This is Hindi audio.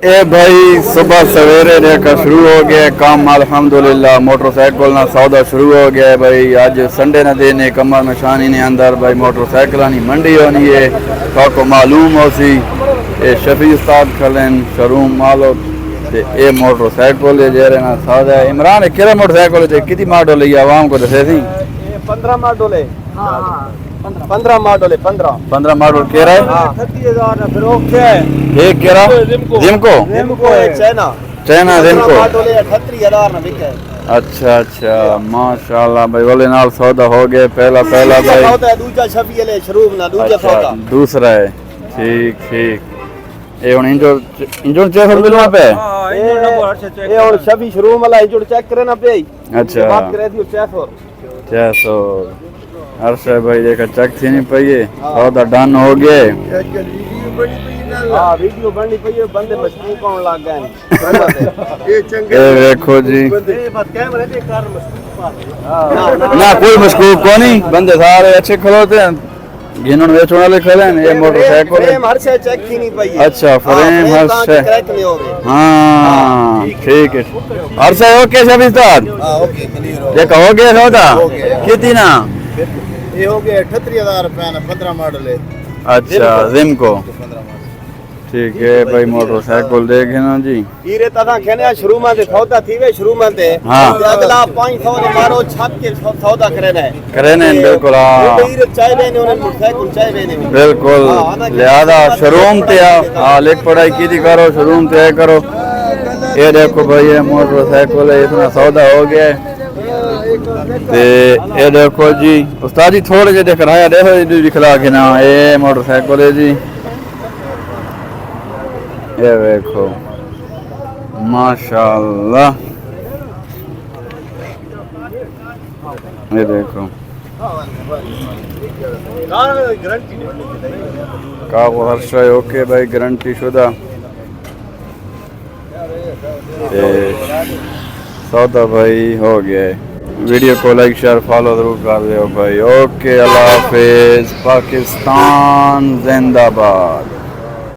ए भाई सुबह सवेरे देखा शुरू हो गया काम अल्हम्दुलिल्लाह मोटरसाइकिल ना सौदा शुरू हो गया है भाई। आज संडे ना देने कमर निशानी ने अंदर भाई मोटरसाइकिल की मंडी होनी है तो मालूम हो सी ये शफी उस्ताद खलन शोरूम मालो ते ए मोटरसाइकिल जेरे ना सौदा है। इमरान केड़ा मोटरसाइकिल है कितनी मॉडल है आवाम को दसे सी? 15 मॉडल है। हां 15 मॉडल है। 15 मॉडल केरा है? 30000 फिर ओके है एक केरा जिमको है चाइना जिमको मॉडल है 38000 ना बिके। अच्छा माशाल्लाह भाई बोले नाल सौदा हो गया पहला भाई सौदा है दूसरा छबी ले शरूफ ना दूसरा सौदा दूसरा है। ठीक ये हुन इंजन चेक मिलना पे हां इंजन नंबर चेक ये और छबी शरूफ वाला इंजन चेक करना पे। अच्छा बात करे थी 600 अर्शा भाई देखा चेक थी नहीं पई है सौदा डन हो गया। हां वीडियो बननी पई है बंदे मशकूक होने लग गए ये चंगे ये देखो जी बस कैमरे के कार मशकूक ना कोई मशकूक को नहीं बंदे सारे अच्छे खलोते हैं गिनन वेचने वाले खड़े हैं। ये मोटरसाइकिल फ्रेम हर से चेक की नहीं पई है। अच्छा फ्रेम हर से क्रैक नहीं हो गए। हां ठीक है हर से ओके सब उस्ताद। हां ओके क्लियर हो देखो हो गया सौदा कितनी ना ये हो गया 38000 रुपए ना 15 मॉडल है। अच्छा जिमको ठीक है भाई मोटरसाइकिल देखे ना जी हीरे तदा कहने शुरू में से सौदा थी वे शुरू में से हां अगला 500 मारो छाप के सौदा करे ने बिल्कुल हां हीरे चाहिए ने उन्हें मोटरसाइकिल चाहिए ने बिल्कुल लिहाजा शोरूम पे हां लेक पढ़ाई की थी करो शोरूम पे करो। ये देखो भाई ये मोटरसाइकिल है इतना सौदा हो गया ते ये देखो जी उस्ताद जी थोड़े जे दिखाया देखो दिखला के ना ये मोटरसाइकिल है जी ये देखो माशाल्लाह ये देखो का वो हर शय ओके भाई गारंटी शुदा सौदा भाई हो गया है। वीडियो को लाइक शेयर फॉलो जरूर कर दो भाई। ओके अल्लाह हाफिज पाकिस्तान जिंदाबाद।